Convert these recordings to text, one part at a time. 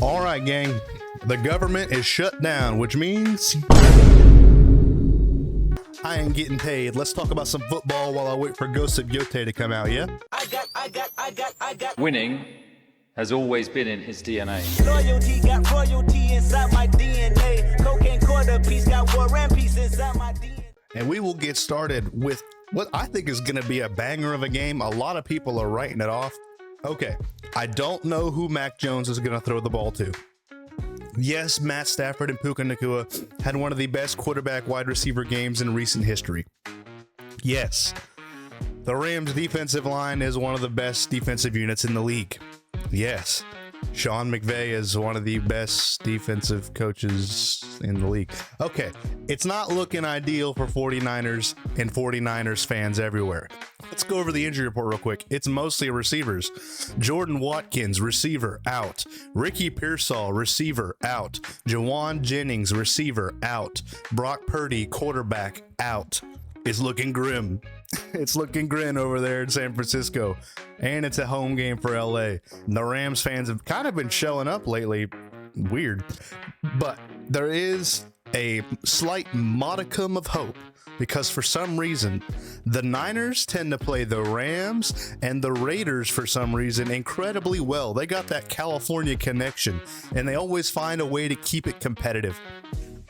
All right, gang. The government is shut down, which means I ain't getting paid. Let's talk about some football while I wait for Ghost of Yote to come out, yeah? Winning has always been in his DNA. Loyalty got royalty inside my DNA. Cocaine quarter piece got war and peace inside my DNA. And we will get started with what I think is going to be a banger of a game. A lot of people are writing it off. Okay, I don't know who Mac Jones is going to throw the ball to. Yes, Matt Stafford and Puka Nacua had one of the best quarterback wide receiver games in recent history. Yes, the Rams defensive line is one of the best defensive units in the league. Yes, Sean McVay is one of the best defensive coaches in the league. Okay, it's not looking ideal for 49ers and 49ers fans everywhere. Let's go over the injury report real quick. It's mostly receivers. Jordan Watkins, receiver, out. Ricky Pearsall, receiver, out. Jawan Jennings, receiver, out. Brock Purdy, quarterback, out. It's looking grim. It's looking grim over there in San Francisco. And it's a home game for LA. The Rams fans have kind of been showing up lately. Weird. But there is a slight modicum of hope, because for some reason the Niners tend to play the Rams and the Raiders for some reason incredibly well. They got that California connection and they always find a way to keep it competitive.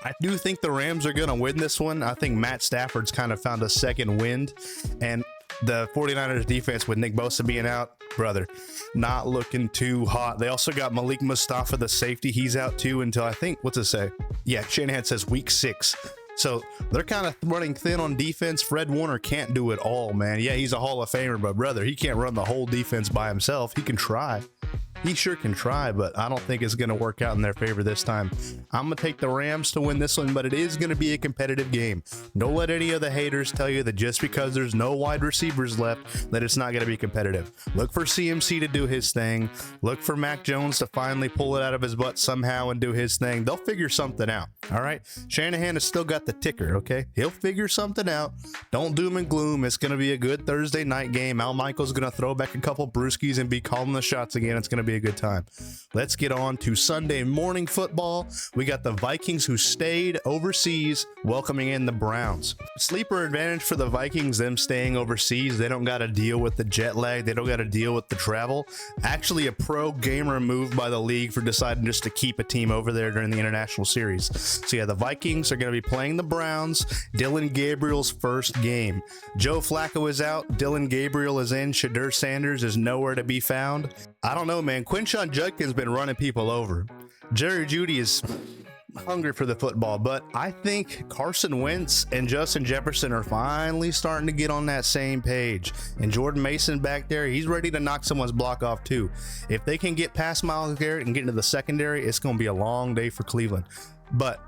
I do think the Rams are going to win this one. I think Matt Stafford's kind of found a second wind, and the 49ers defense with Nick Bosa being out, brother, not looking too hot. They also got Malik Mustafa, the safety. He's out too until I think, what's it say? Yeah, Shanahan says week 6. So they're kind of running thin on defense. Fred Warner can't do it all, man. Yeah, he's a Hall of Famer, but brother, he can't run the whole defense by himself. He can try. He sure can try, but I don't think it's going to work out in their favor this time. I'm going to take the Rams to win this one, but it is going to be a competitive game. Don't let any of the haters tell you that just because there's no wide receivers left, that it's not going to be competitive. Look for CMC to do his thing. Look for Mac Jones to finally pull it out of his butt somehow and do his thing. They'll figure something out, all right? Shanahan has still got the ticker, okay? He'll figure something out. Don't doom and gloom. It's going to be a good Thursday night game. Al Michaels going to throw back a couple brewskis and be calling the shots again. It's going to be a good time. Let's get on to Sunday morning football. We got the Vikings, who stayed overseas, welcoming in the Browns. Sleeper advantage for the Vikings, them staying overseas. They don't got to deal with the jet lag. They don't got to deal with the travel. Actually, a pro gamer move by the league for deciding just to keep a team over there during the international series. So yeah, the Vikings are going to be playing the Browns. Dillon Gabriel's first game. Joe Flacco is out. Dillon Gabriel is in. Shadur Sanders is nowhere to be found. I don't know, man. Quinshon Judkins been running people over. Jerry Jeudy is hungry for the football, but I think Carson Wentz and Justin Jefferson are finally starting to get on that same page. And Jordan Mason back there, he's ready to knock someone's block off too. If they can get past Myles Garrett and get into the secondary, it's going to be a long day for Cleveland. But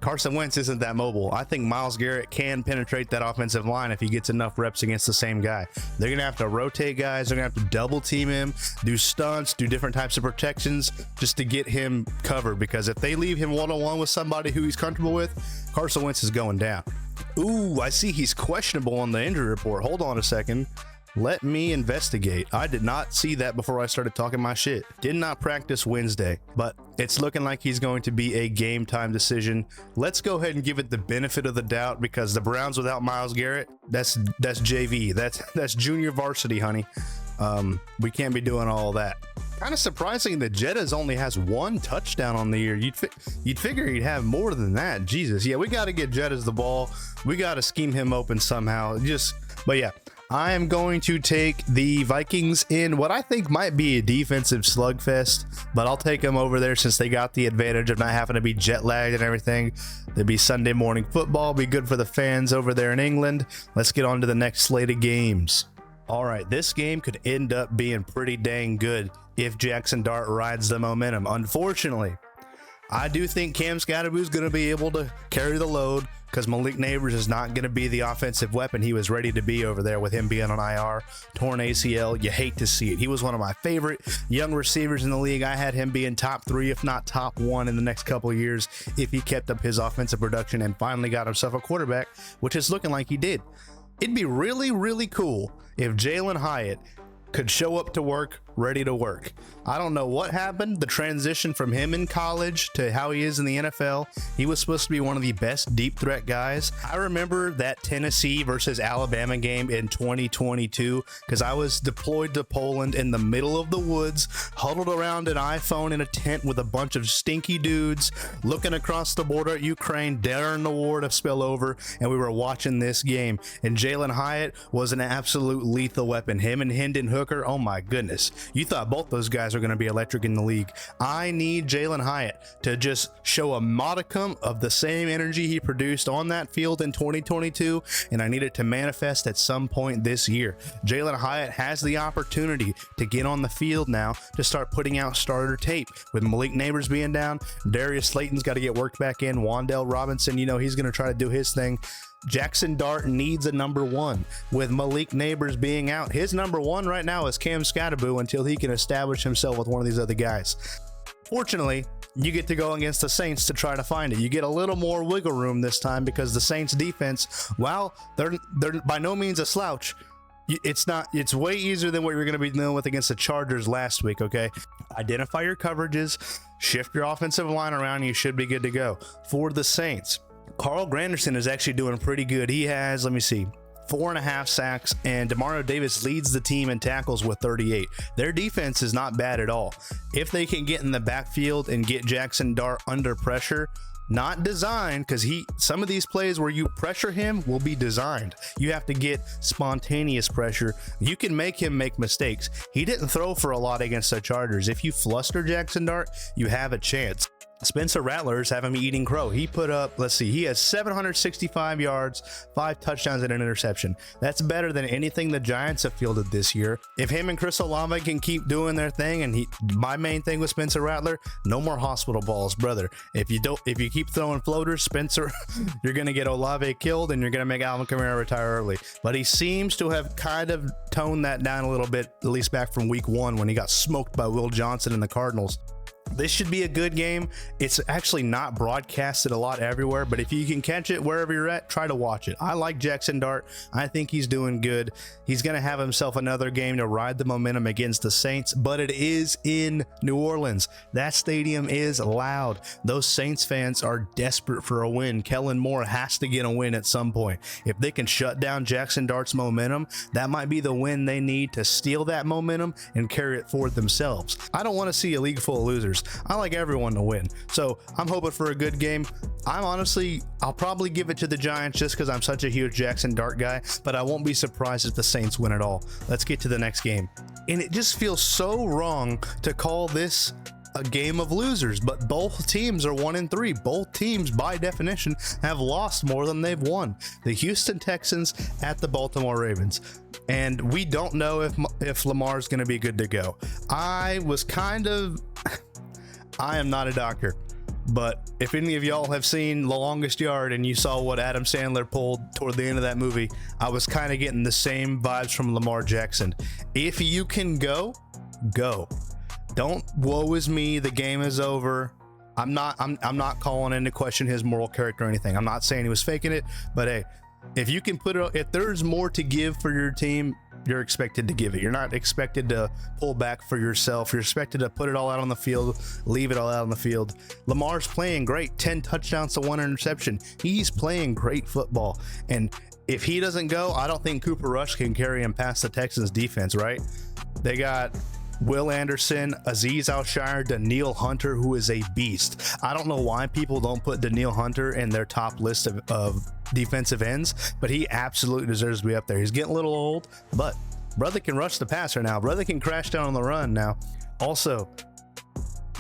Carson Wentz isn't that mobile. I think Myles Garrett can penetrate that offensive line if he gets enough reps against the same guy. They're going to have to rotate guys. They're going to have to double team him, do stunts, do different types of protections just to get him covered. Because if they leave him one-on-one with somebody who he's comfortable with, Carson Wentz is going down. Ooh, I see he's questionable on the injury report. Hold on a second. Let me investigate. I did not see that before I started talking my shit. Did not practice Wednesday, but it's looking like he's going to be a game time decision. Let's go ahead and give it the benefit of the doubt, because the Browns without Myles Garrett, that's JV. That's junior varsity, honey. We can't be doing all that. Kind of surprising that Jettas only has 1 touchdown on the year. You'd figure he'd have more than that. Jesus. Yeah, we got to get Jettas the ball. We got to scheme him open somehow. But yeah. I am going to take the Vikings in what I think might be a defensive slugfest, but I'll take them over there since they got the advantage of not having to be jet lagged and everything. There'll be Sunday morning football, be good for the fans over there in England. Let's get on to the next slate of games. All right, this game could end up being pretty dang good if Jackson Dart rides the momentum. Unfortunately, I do think Cam Scatterboo is going to be able to carry the load, because Malik Neighbors is not going to be the offensive weapon he was ready to be over there with him being on IR. Torn ACL, you hate to see it. He was one of my favorite young receivers in the league. I had him being top 3, if not top 1 in the next couple of years if he kept up his offensive production and finally got himself a quarterback, which is looking like he did. It'd be really, really cool if Jalen Hyatt could show up to work ready to work. I don't know what happened. The transition from him in college to how he is in the NFL. He was supposed to be one of the best deep threat guys. I remember that Tennessee versus Alabama game in 2022 because I was deployed to Poland in the middle of the woods, huddled around an iPhone in a tent with a bunch of stinky dudes looking across the border at Ukraine, daring the war to spill over, and we were watching this game. And Jalen Hyatt was an absolute lethal weapon. Him and Hendon Hooker, oh my goodness. You thought both those guys are going to be electric in the league. I need Jalen Hyatt to just show a modicum of the same energy he produced on that field in 2022, and I need it to manifest at some point this year. Jalen Hyatt has the opportunity to get on the field now to start putting out starter tape. With Malik Neighbors being down, Darius Slayton's got to get worked back in. Wan'Dale Robinson, you know, he's going to try to do his thing. Jackson Dart needs a number one. With Malik Neighbors being out, his number one right now is Cam Scatterbo until he can establish himself with one of these other guys. Fortunately, you get to go against the Saints to try to find it. You get a little more wiggle room this time because the Saints defense, while they're by no means a slouch, it's way easier than what you're going to be dealing with against the Chargers last week. Okay, identify your coverages, shift your offensive line around, and you should be good to go. For the Saints, Carl Granderson is actually doing pretty good. He has, 4.5 sacks, and Demario Davis leads the team in tackles with 38. Their defense is not bad at all. If they can get in the backfield and get Jackson Dart under pressure, not designed, because some of these plays where you pressure him will be designed. You have to get spontaneous pressure. You can make him make mistakes. He didn't throw for a lot against the Chargers. If you fluster Jackson Dart, you have a chance. Spencer Rattler's having me eating crow. He put up, he has 765 yards, 5 touchdowns, and an interception. That's better than anything the Giants have fielded this year. If him and Chris Olave can keep doing their thing, and my main thing with Spencer Rattler, no more hospital balls, brother. If you keep throwing floaters, Spencer, you're gonna get Olave killed, and you're gonna make Alvin Kamara retire early. But he seems to have kind of toned that down a little bit, at least back from week 1 when he got smoked by Will Johnson and the Cardinals. This should be a good game. It's actually not broadcasted a lot everywhere, but if you can catch it wherever you're at, try to watch it. I like Jackson Dart. I think he's doing good. He's going to have himself another game to ride the momentum against the Saints, but it is in New Orleans. That stadium is loud. Those Saints fans are desperate for a win. Kellen Moore has to get a win at some point. If they can shut down Jackson Dart's momentum, that might be the win they need to steal that momentum and carry it forward themselves. I don't want to see a league full of losers. I like everyone to win, so I'm hoping for a good game. I'll probably give it to the Giants just because I'm such a huge Jackson Dart guy, but I won't be surprised if the Saints win it all. Let's get to the next game. And it just feels so wrong to call this a game of losers, but both teams are 1-3. Both teams, by definition, have lost more than they've won. The Houston Texans at the Baltimore Ravens. And we don't know if Lamar's going to be good to go. I am not a doctor, but if any of y'all have seen The Longest Yard and you saw what Adam Sandler pulled toward the end of that movie, I was kind of getting the same vibes from Lamar Jackson. If you can go. Don't woe is me, the game is over. I'm not calling into question his moral character or anything. I'm not saying he was faking it, but hey, if you can if there's more to give for your team, you're expected to give it. You're not expected to pull back for yourself. You're expected to put it all out on the field, leave it all out on the field. Lamar's playing great, 10 touchdowns to 1 interception. He's playing great football. And if he doesn't go, I don't think Cooper Rush can carry him past the Texans defense, right? They got Will Anderson, Azeez Al-Shire, Danielle Hunter, who is a beast. I don't know why people don't put Danielle Hunter in their top list of defensive ends, but he absolutely deserves to be up there. He's getting a little old, but brother can rush the passer now. Brother can crash down on the run now. Also,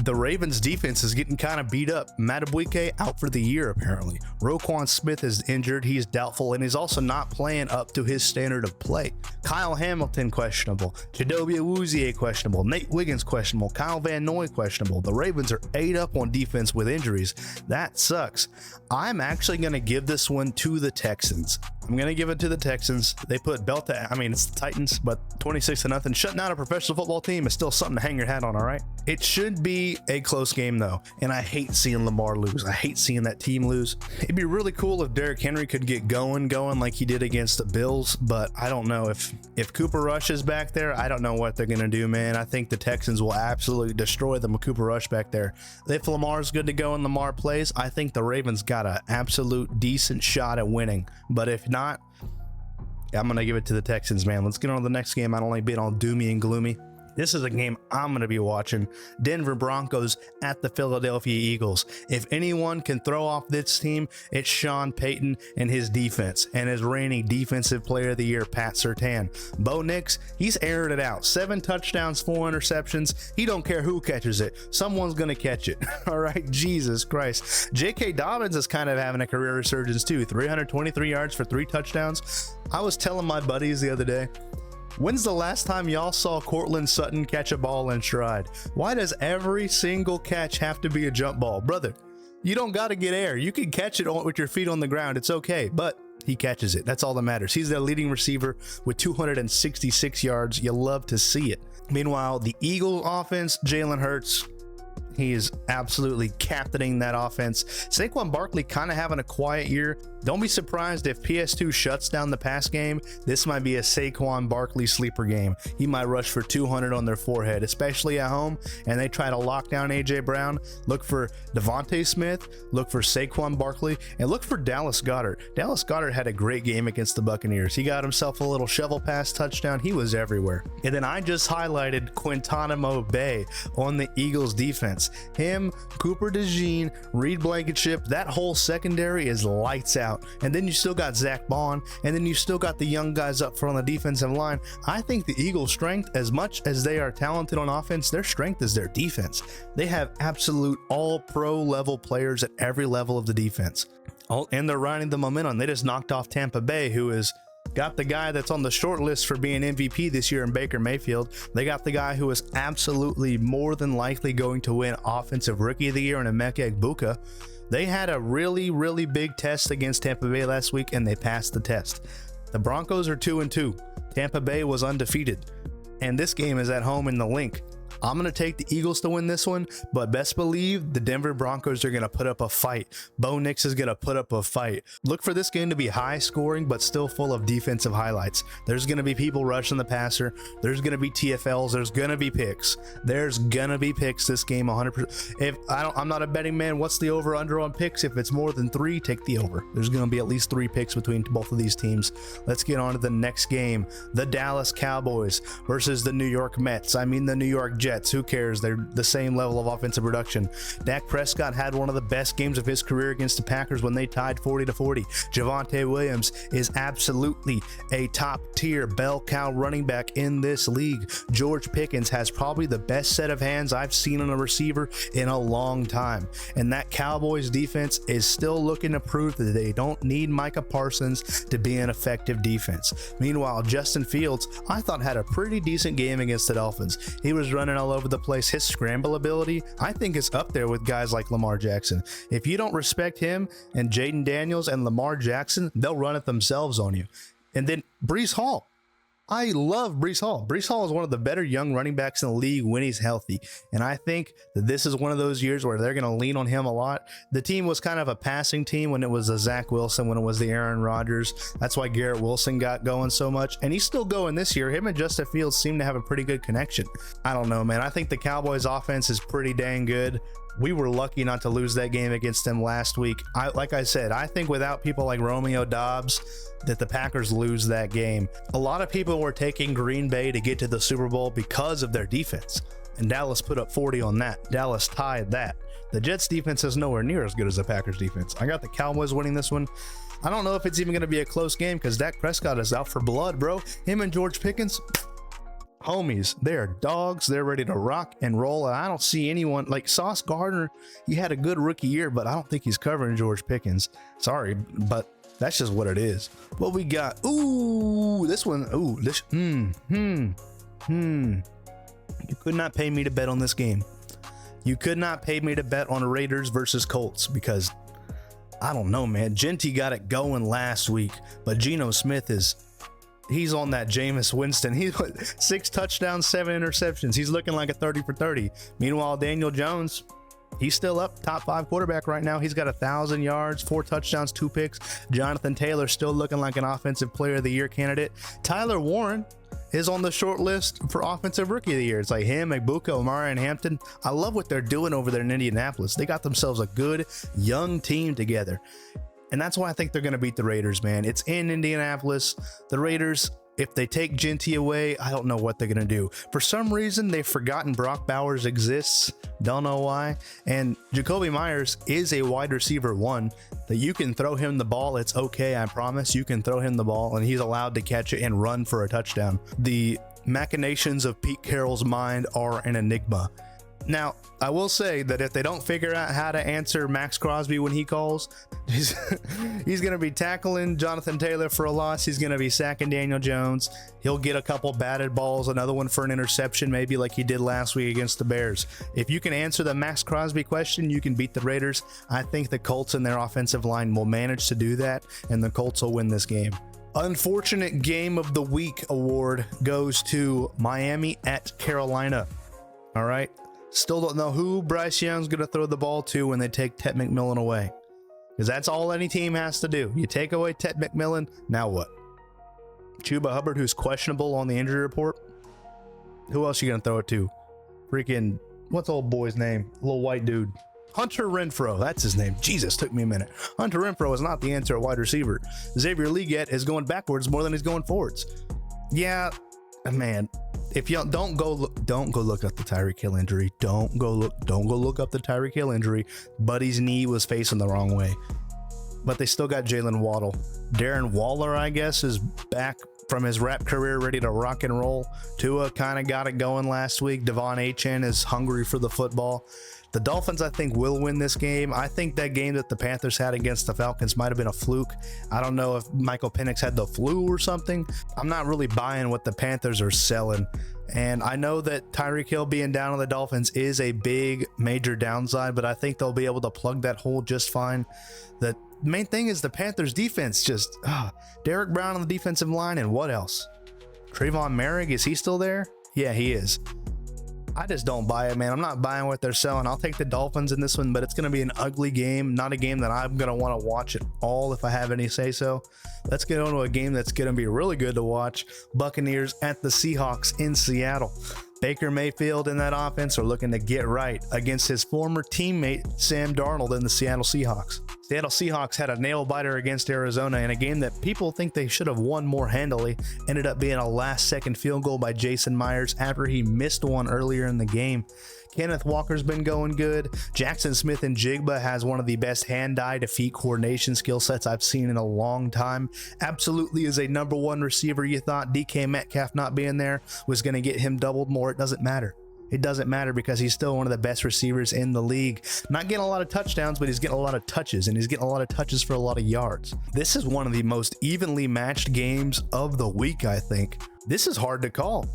the Ravens defense is getting kind of beat up. Madubuike out for the year, apparently. Roquan Smith is injured. He's doubtful, and he's also not playing up to his standard of play. Kyle Hamilton, questionable. Chidobe Awuzie, questionable. Nate Wiggins, questionable. Kyle Van Noy, questionable. The Ravens are 8 up on defense with injuries. That sucks. I'm actually going to give this one to the Texans. I'm going to give it to the Texans. They put belt to, I mean, it's the Titans, but 26-0. Shutting out a professional football team is still something to hang your hat on, all right? It should be a close game, though. And I hate seeing Lamar lose. I hate seeing that team lose. It'd be really cool if Derrick Henry could get going like he did against the Bills, but I don't know. If Cooper Rush is back there, I don't know what they're going to do, man. I think the Texans will absolutely destroy them with Cooper Rush back there. If Lamar's good to go and Lamar plays, I think the Ravens got an absolute decent shot at winning. But if not, I'm going to give it to the Texans, man. Let's get on to the next game. I don't like being all doomy and gloomy. This is a game I'm going to be watching. Denver Broncos at the Philadelphia Eagles. If anyone can throw off this team, it's Sean Payton and his defense, and his reigning Defensive Player of the Year, Pat Surtain. Bo Nix, he's aired it out. 7 touchdowns, 4 interceptions. He don't care who catches it. Someone's going to catch it. All right, Jesus Christ. J.K. Dobbins is kind of having a career resurgence too. 323 yards for 3 touchdowns. I was telling my buddies the other day, when's the last time y'all saw Cortland Sutton catch a ball in stride? Why does every single catch have to be a jump ball? Brother, you don't got to get air. You can catch it with your feet on the ground. It's okay, but he catches it. That's all that matters. He's their leading receiver with 266 yards. You love to see it. Meanwhile, the Eagles offense, Jalen Hurts, he is absolutely captaining that offense. Saquon Barkley kind of having a quiet year. Don't be surprised if PS2 shuts down the pass game. This might be a Saquon Barkley sleeper game. He might rush for 200 on their forehead, especially at home, and they try to lock down AJ Brown. Look for Devontae Smith, look for Saquon Barkley, and look for Dallas Goedert. Dallas Goedert had a great game against the Buccaneers. He got himself a little shovel pass touchdown. He was everywhere. And then I just highlighted Quintanamo Bay on the Eagles defense. Him, Cooper DeJean, Reed Blankenship, that whole secondary is lights out. And then you still got Zach Bond, and then you still got the young guys up front on the defensive line. I think the Eagles' strength, as much as they are talented on offense, their strength is their defense. They have absolute all-pro level players at every level of the defense. Oh, and they're riding the momentum. They just knocked off Tampa Bay, who is got the guy that's on the short list for being MVP this year in Baker Mayfield. They got the guy who is absolutely more than likely going to win Offensive Rookie of the Year in Emeka Egbuka. They had a really, really big test against Tampa Bay last week, and they passed the test. The Broncos are 2-2. Tampa Bay was undefeated. And this game is at home in the Link. I'm going to take the Eagles to win this one, but best believe the Denver Broncos are going to put up a fight. Bo Nix is going to put up a fight. Look for this game to be high scoring, but still full of defensive highlights. There's going to be people rushing the passer. There's going to be TFLs. There's going to be picks. There's going to be picks this game 100%. I'm not a betting man. What's the over under on picks? If it's more than 3, take the over. There's going to be at least 3 picks between both of these teams. Let's get on to the next game. The Dallas Cowboys versus the New York Mets. I mean the New York Jets. Who cares? They're the same level of offensive production. Dak Prescott had one of the best games of his career against the Packers when they tied 40-40. Javonte Williams is absolutely a top-tier bell cow running back in this league. George Pickens has probably the best set of hands I've seen on a receiver in a long time. And that Cowboys defense is still looking to prove that they don't need Micah Parsons to be an effective defense. Meanwhile, Justin Fields, I thought, had a pretty decent game against the Dolphins. He was running all over the place. His scramble ability, I think, is up there with guys like Lamar Jackson. If you don't respect him and Jaden Daniels and Lamar Jackson, they'll run it themselves on you. And then Breece Hall. I love Breece Hall. Breece Hall is one of the better young running backs in the league when he's healthy. And I think that this is one of those years where they're going to lean on him a lot. The team was kind of a passing team when it was the Zach Wilson, when it was the Aaron Rodgers. That's why Garrett Wilson got going so much. And he's still going this year. Him and Justin Fields seem to have a pretty good connection. I don't know, man. I think the Cowboys offense is pretty dang good. We were lucky not to lose that game against them last week. Like I said, I think without people like Romeo Doubs, that the Packers lose that game. A lot of people were taking Green Bay to get to the Super Bowl because of their defense, and Dallas put up 40 on that. Dallas tied that. The Jets defense is nowhere near as good as the Packers defense. I got the Cowboys winning this one. I don't know if it's even going to be a close game because Dak Prescott is out for blood, bro. Him and George Pickens, homies, they're dogs. They're ready to rock and roll. And I don't see anyone like Sauce Gardner. He had a good rookie year, but I don't think he's covering George Pickens. Sorry, but that's just what it is. What we got? Ooh, this one. Ooh, this. You could not pay me to bet on this game. You could not pay me to bet on Raiders versus Colts because I don't know, man. Genty got it going last week, but Geno Smith he's on that Jameis Winston. He's 6 touchdowns, 7 interceptions. He's looking like a 30 for 30. Meanwhile, Daniel Jones, he's still up, top 5 quarterback right now. He's got 1,000 yards, 4 touchdowns, 2 picks. Jonathan Taylor still looking like an offensive player of the year candidate. Tyler Warren is on the short list for offensive rookie of the year. It's like him, Egbuka, Omari, and Hampton. I love what they're doing over there in Indianapolis. They got themselves a good young team together. And that's why I think they're going to beat the Raiders, man. It's in Indianapolis. The Raiders, if they take Genty away, I don't know what they're going to do. For some reason, they've forgotten Brock Bowers exists. Don't know why. And Jacoby Myers is a wide receiver 1 that you can throw him the ball. It's okay, I promise. You can throw him the ball, and he's allowed to catch it and run for a touchdown. The machinations of Pete Carroll's mind are an enigma. Now, I will say that if they don't figure out how to answer Max Crosby when he calls, he's going to be tackling Jonathan Taylor for a loss. He's going to be sacking Daniel Jones. He'll get a couple batted balls, another one for an interception, maybe like he did last week against the Bears. If you can answer the Max Crosby question, you can beat the Raiders. I think the Colts and their offensive line will manage to do that, and the Colts will win this game. Unfortunate Game of the Week award goes to Miami at Carolina. All right. Still don't know who Bryce Young's going to throw the ball to when they take Ted McMillan away. Because that's all any team has to do. You take away Ted McMillan, now what? Chuba Hubbard, who's questionable on the injury report? Who else you going to throw it to? Freaking, what's old boy's name? Little white dude. Hunter Renfrow, that's his name. Jesus, took me a minute. Hunter Renfrow is not the answer at wide receiver. Xavier Legette is going backwards more than he's going forwards. Yeah, man. If y'all don't go look up the Tyreek Hill injury. Don't go look up the Tyreek Hill injury. Buddy's knee was facing the wrong way. But they still got Jalen Waddle. Darren Waller, I guess, is back from his rap career, ready to rock and roll. Tua kind of got it going last week. Devon Achane is hungry for the football. The Dolphins, I think, will win this game. I think that game that the Panthers had against the Falcons might have been a fluke. I don't know if Michael Penix had the flu or something. I'm not really buying what the Panthers are selling. And I know that Tyreek Hill being down on the Dolphins is a big, major downside, but I think they'll be able to plug that hole just fine. The main thing is the Panthers defense just, Derek Brown on the defensive line, and what else? Trayvon Merrick, is he still there? Yeah, he is. I just don't buy it, man. I'm not buying what they're selling. I'll take the Dolphins in this one, but it's going to be an ugly game, not a game that I'm going to want to watch at all if I have any say so. Let's get on to a game that's going to be really good to watch. Buccaneers at the Seahawks in Seattle. Baker Mayfield and that offense are looking to get right against his former teammate Sam Darnold in the Seattle Seahawks. Seattle Seahawks had a nail-biter against Arizona in a game that people think they should have won more handily. Ended up being a last-second field goal by Jason Myers after he missed one earlier in the game. Kenneth Walker's been going good. Jackson Smith and Jigba has one of the best hand-eye to feet coordination skill sets I've seen in a long time. Absolutely is a number 1 receiver. You thought DK Metcalf not being there was going to get him doubled more. It doesn't matter. It doesn't matter because he's still one of the best receivers in the league. Not getting a lot of touchdowns, but he's getting a lot of touches, and he's getting a lot of touches for a lot of yards. This is one of the most evenly matched games of the week, I think. This is hard to call.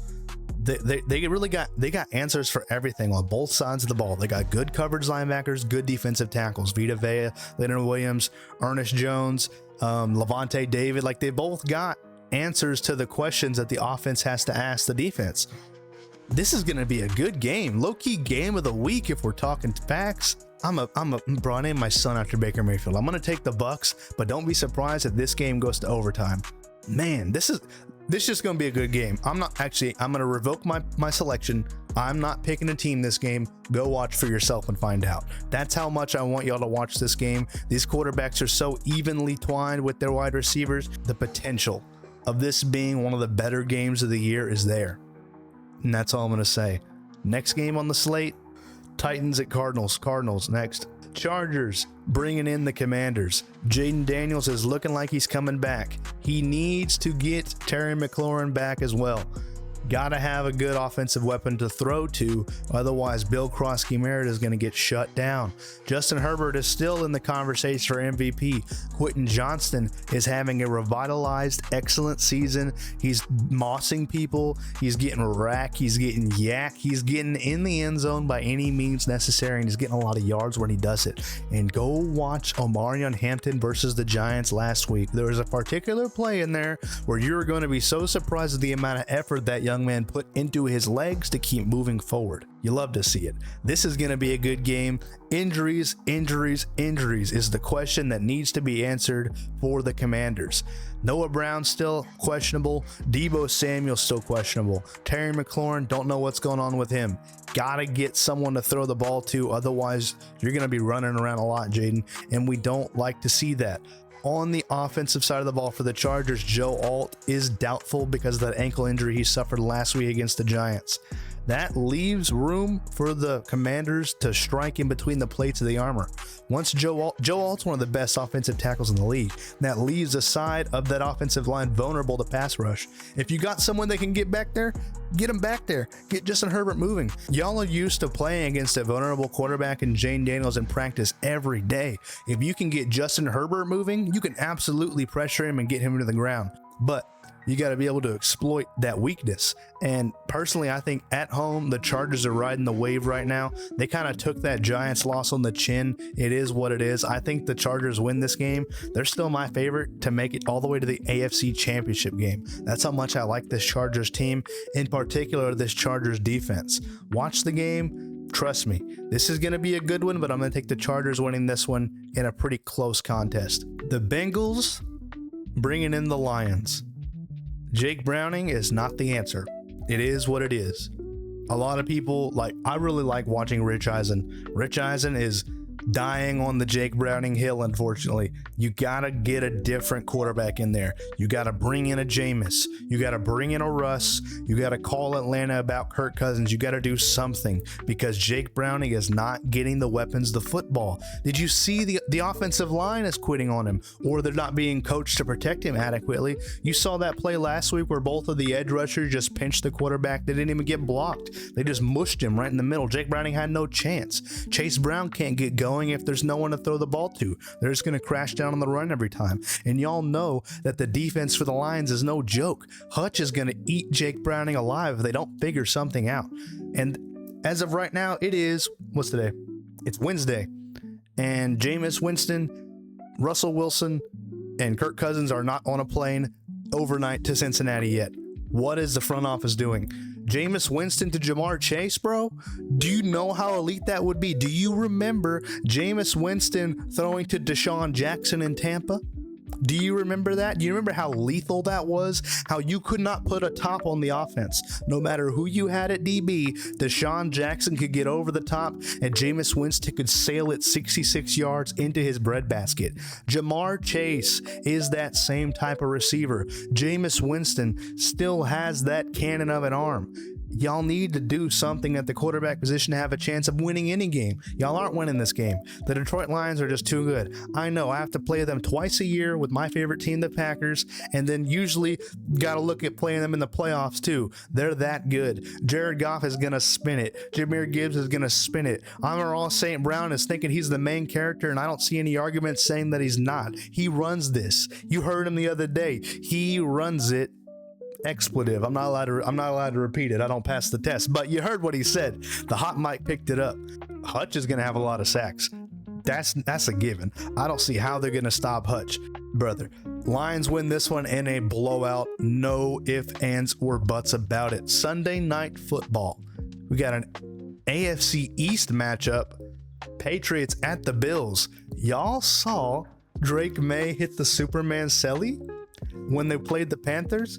They really got answers for everything on both sides of the ball. They got good coverage linebackers, good defensive tackles. Vita Vea, Leonard Williams, Ernest Jones, Levante David. Like, they both got answers to the questions that the offense has to ask the defense. This is going to be a good game. Low-key game of the week if we're talking facts. Bro, I named my son after Baker Mayfield. I'm going to take the Bucks, but don't be surprised if this game goes to overtime. Man, this is just going to be a good game. I'm going to revoke my selection. I'm not picking a team this game. Go watch for yourself and find out. That's how much I want y'all to watch this game. These quarterbacks are so evenly twined with their wide receivers. The potential of this being one of the better games of the year is there. And that's all I'm going to say. Next game on the slate, Titans at Cardinals. Cardinals next. Chargers bringing in the Commanders. Jaden Daniels is looking like he's coming back. He needs to get Terry McLaurin back as well. Gotta have a good offensive weapon to throw to, otherwise Bill Krosky-Merritt is going to get shut down. Justin Herbert is still in the conversation for MVP. Quentin Johnston is having a revitalized, excellent season. He's mossing people, he's getting rack, he's getting yak, he's getting in the end zone by any means necessary, and he's getting a lot of yards when he does it. And go watch Omarion Hampton versus the Giants last week. There was a particular play in there where you're going to be so surprised at the amount of effort that young man put into his legs to keep moving forward. You love to see it. This is going to be a good game. Injuries is the question that needs to be answered for the Commanders. Noah Brown still questionable. Deebo Samuel still questionable. Terry McLaurin, don't know what's going on with him. Gotta get someone to throw the ball to, otherwise you're going to be running around a lot, Jaden, and we don't like to see that. On the offensive side of the ball for the Chargers, Joe Alt is doubtful because of that ankle injury he suffered last week against the Giants. That leaves room for the Commanders to strike in between the plates of the armor. Once Joe Alt's one of the best offensive tackles in the league. That leaves a side of that offensive line vulnerable to pass rush. If you got someone that can get back there, get him back there. Get Justin Herbert moving. Y'all are used to playing against a vulnerable quarterback in Jane Daniels in practice every day. If you can get Justin Herbert moving, you can absolutely pressure him and get him to the ground. But you got to be able to exploit that weakness. And personally, I think at home, the Chargers are riding the wave right now. They kind of took that Giants loss on the chin. It is what it is. I think the Chargers win this game. They're still my favorite to make it all the way to the AFC Championship game. That's how much I like this Chargers team, in particular, this Chargers defense. Watch the game. Trust me, this is going to be a good one, but I'm going to take the Chargers winning this one in a pretty close contest. The Bengals bringing in the Lions. Jake Browning is not the answer. It is what it is. A lot of people I really like watching Rich Eisen. Rich Eisen is dying on the Jake Browning hill, unfortunately. You gotta get a different quarterback in there. You gotta bring in a Jameis. You gotta bring in a Russ. You gotta call Atlanta about Kirk Cousins. You gotta do something, because Jake Browning is not getting the weapons, the football. Did you see the offensive line is quitting on him, or they're not being coached to protect him adequately? You saw that play last week where both of the edge rushers just pinched the quarterback. They didn't even get blocked. They just mushed him right in the middle. Jake Browning had no chance. Chase Brown can't get going if there's no one to throw the ball to. They're just going to crash down on the run every time. And y'all know that the defense for the Lions is no joke. Hutch is going to eat Jake Browning alive if they don't figure something out. And as of right now, what's today? It's Wednesday. And Jameis Winston, Russell Wilson, and Kirk Cousins are not on a plane overnight to Cincinnati yet. What is the front office doing? Jameis Winston to Jamar Chase, bro? Do you know how elite that would be? Do you remember Jameis Winston throwing to Deshaun Jackson in Tampa? Do you remember that? Do you remember how lethal that was? How you could not put a top on the offense. No matter who you had at DB, Deshaun Jackson could get over the top and Jameis Winston could sail it 66 yards into his breadbasket. Jamar Chase is that same type of receiver. Jameis Winston still has that cannon of an arm. Y'all need to do something at the quarterback position to have a chance of winning any game. Y'all aren't winning this game. The Detroit Lions are just too good. I know I have to play them twice a year with my favorite team, the Packers, and then usually got to look at playing them in the playoffs too. They're that good. Jared Goff is going to spin it. Jahmyr Gibbs is going to spin it. Amon-Ra St. Brown is thinking he's the main character, and I don't see any arguments saying that he's not. He runs this. You heard him the other day. He runs it. Expletive. I'm not allowed to repeat it. I don't pass the test. But you heard what he said. The hot mic picked it up. Hutch is going to have a lot of sacks. That's a given. I don't see how they're going to stop Hutch, brother. Lions win this one in a blowout. No ifs, ands, or buts about it. Sunday Night Football. We got an AFC East matchup. Patriots at the Bills. Y'all saw Drake May hit the Superman celly when they played the Panthers?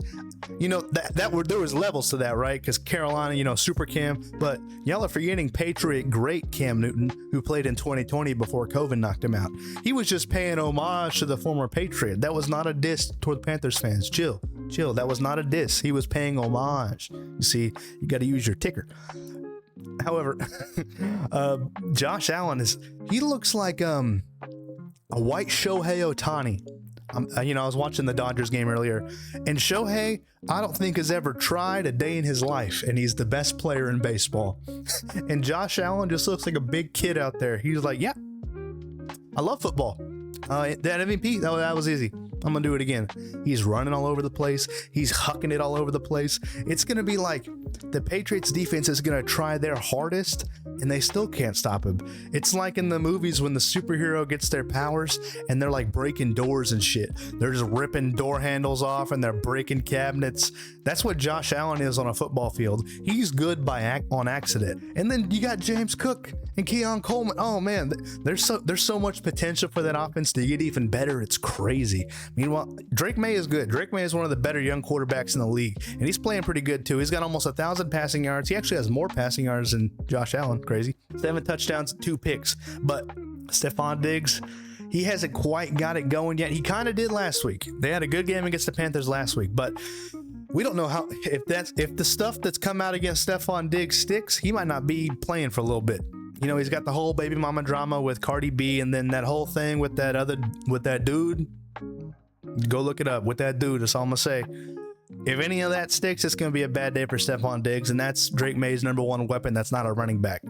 You know, there was levels to that, right? Because Carolina, Super Cam, but y'all are forgetting Patriot great Cam Newton, who played in 2020 before COVID knocked him out. He was just paying homage to the former Patriot. That was not a diss toward Panthers fans. Chill. That was not a diss. He was paying homage. You see, you got to use your ticker. However, Josh Allen he looks like a white Shohei Ohtani. I was watching the Dodgers game earlier, and Shohei, I don't think has ever tried a day in his life, and he's the best player in baseball. And Josh Allen just looks like a big kid out there. He's like, yeah, I love football. That MVP, that was easy. I'm gonna do it again. He's running all over the place. He's hucking it all over the place. It's gonna be like the Patriots defense is gonna try their hardest and they still can't stop him. It's like in the movies when the superhero gets their powers and they're like breaking doors and shit. They're just ripping door handles off and they're breaking cabinets. That's what Josh Allen is on a football field. He's good on accident. And then you got James Cook and Keon Coleman. Oh man, there's so much potential for that offense to get even better. It's crazy. Meanwhile, Drake May is good. Drake May is one of the better young quarterbacks in the league, and he's playing pretty good too. He's got almost 1,000 passing yards. He actually has more passing yards than Josh Allen. Crazy. 7 touchdowns, 2 picks. But Stephon Diggs, he hasn't quite got it going yet. He kind of did last week. They had a good game against the Panthers last week, but we don't know how if the stuff that's come out against Stephon Diggs sticks. He might not be playing for a little bit. He's got the whole baby mama drama with Cardi B, and then that whole thing with that dude. Go look it up with that dude. That's all I'm gonna say. If any of that sticks, it's gonna be a bad day for Stephon Diggs, and that's Drake May's number one weapon. That's not a running back.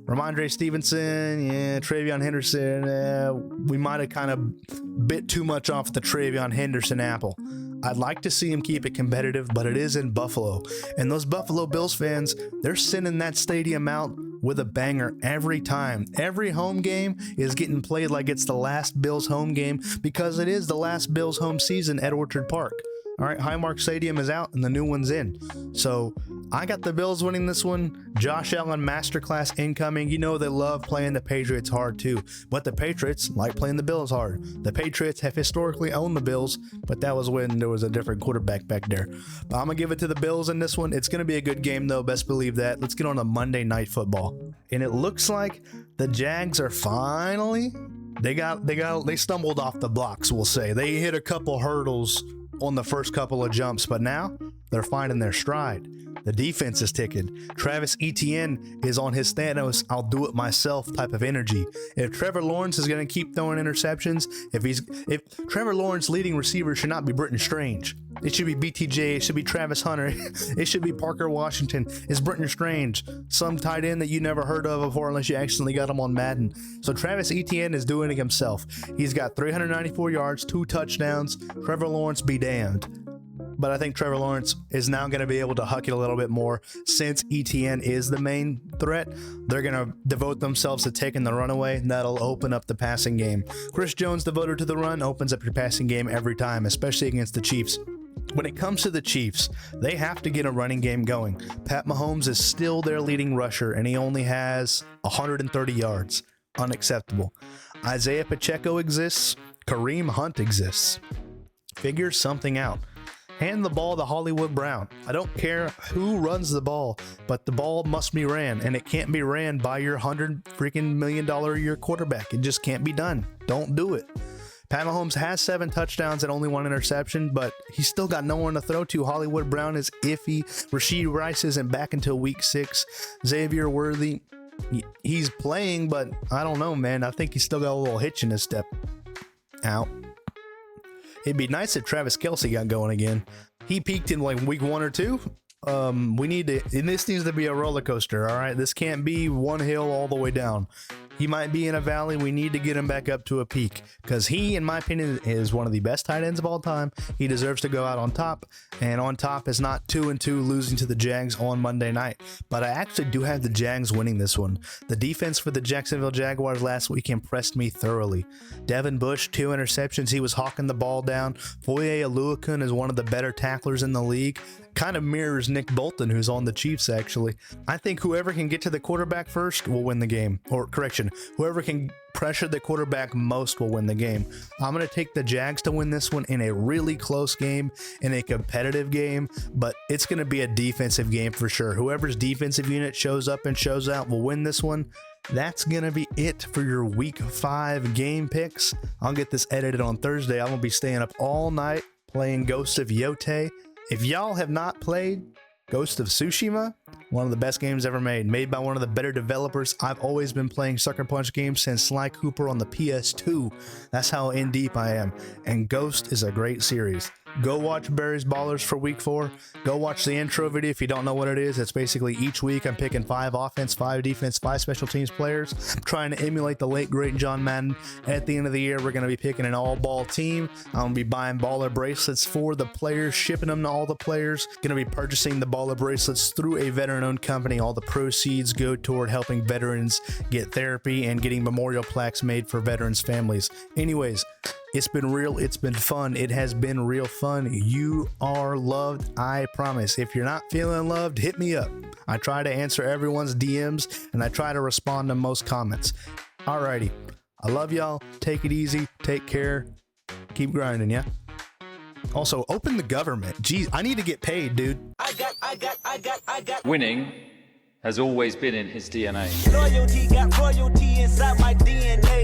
Ramondre Stevenson, Travion Henderson. We might have kind of bit too much off the Travion Henderson apple. I'd like to see him keep it competitive, but it is in Buffalo, and those Buffalo Bills fans, they're sending that stadium out with a banger every time. Every home game is getting played like it's the last Bills home game because it is the last Bills home season at Orchard Park. All right, Highmark Stadium is out and the new one's in. So I got the Bills winning this one. Josh Allen masterclass incoming. They love playing the Patriots hard too, but the Patriots like playing the Bills hard. The Patriots have historically owned the Bills, but that was when there was a different quarterback back there. But I'm gonna give it to the Bills in this one. It's gonna be a good game though, best believe that. Let's get on to Monday Night Football. And it looks like the Jags are finally, they stumbled off the blocks, we'll say. They hit a couple hurdles on the first couple of jumps, but now they're finding their stride. The defense is ticking. Travis Etienne is on his Thanos, I'll do it myself type of energy. If Trevor Lawrence is going to keep throwing interceptions, if Trevor Lawrence leading receiver should not be Britton Strange. It should be BTJ. It should be Travis Hunter. It should be Parker Washington. It's Britton Strange, some tight end that you never heard of before unless you accidentally got him on Madden. So Travis Etienne is doing it himself. He's got 394 yards, 2 touchdowns. Trevor Lawrence be damned. But I think Trevor Lawrence is now going to be able to huck it a little bit more since Etienne is the main threat. They're going to devote themselves to taking the run away, and that'll open up the passing game. Chris Jones devoted to the run opens up your passing game every time, especially against the Chiefs. When it comes to the Chiefs, they have to get a running game going. Pat Mahomes is still their leading rusher, and he only has 130 yards. Unacceptable. Isaiah Pacheco exists. Kareem Hunt exists. Figure something out. Hand the ball to Hollywood Brown. I don't care who runs the ball, but the ball must be ran, and it can't be ran by your $100 million a year quarterback. It just can't be done. Don't do it. Pat Mahomes has 7 touchdowns and only 1 interception, but he's still got no one to throw to. Hollywood Brown is iffy. Rashee Rice isn't back until week 6. Xavier Worthy, he's playing, but I don't know, man. I think he's still got a little hitch in his step. Out. It'd be nice if Travis Kelce got going again. He peaked in like week 1 or 2. This needs to be a roller coaster, all right? This can't be one hill all the way down. He might be in a valley. We need to get him back up to a peak because he, in my opinion, is one of the best tight ends of all time. He deserves to go out on top, and on top is not 2-2 losing to the Jags on Monday night. But I actually do have the Jags winning this one. The defense for the Jacksonville Jaguars last week impressed me thoroughly. Devin Bush, 2 interceptions. He was hawking the ball down. Foye Oluokun is one of the better tacklers in the league. Kind of mirrors Nick Bolton, who's on the Chiefs, actually. I think whoever can get to the quarterback first will win the game. Or, correction, whoever can pressure the quarterback most will win the game. I'm going to take the Jags to win this one in a really close game, in a competitive game, but it's going to be a defensive game for sure. Whoever's defensive unit shows up and shows out will win this one. That's going to be it for your week 5 game picks. I'll get this edited on Thursday. I'm going to be staying up all night playing Ghost of Yote. If y'all have not played Ghost of Tsushima, one of the best games ever made by one of the better developers. I've always been playing Sucker Punch games since Sly Cooper on the PS2. That's how in deep I am. And Ghost is a great series. Go watch Barry's Ballers for week 4. Go watch the intro video if you don't know what it is. It's basically each week I'm picking 5 offense, 5 defense, 5 special teams players. I'm trying to emulate the late great John Madden. At the end of the year, we're going to be picking an all-ball team. I'm going to be buying baller bracelets for the players, shipping them to all the players. Going to be purchasing the baller bracelets through a veteran-owned company. All the proceeds go toward helping veterans get therapy and getting memorial plaques made for veterans' families. Anyways, it's been real. It's been fun. It has been real fun. You are loved. I promise. If you're not feeling loved, hit me up. I try to answer everyone's DMs and I try to respond to most comments. Alrighty. I love y'all. Take it easy. Take care. Keep grinding, yeah? Also, open the government. Jeez, I need to get paid, dude. I got. Winning has always been in his DNA. Loyalty got royalty inside my DNA.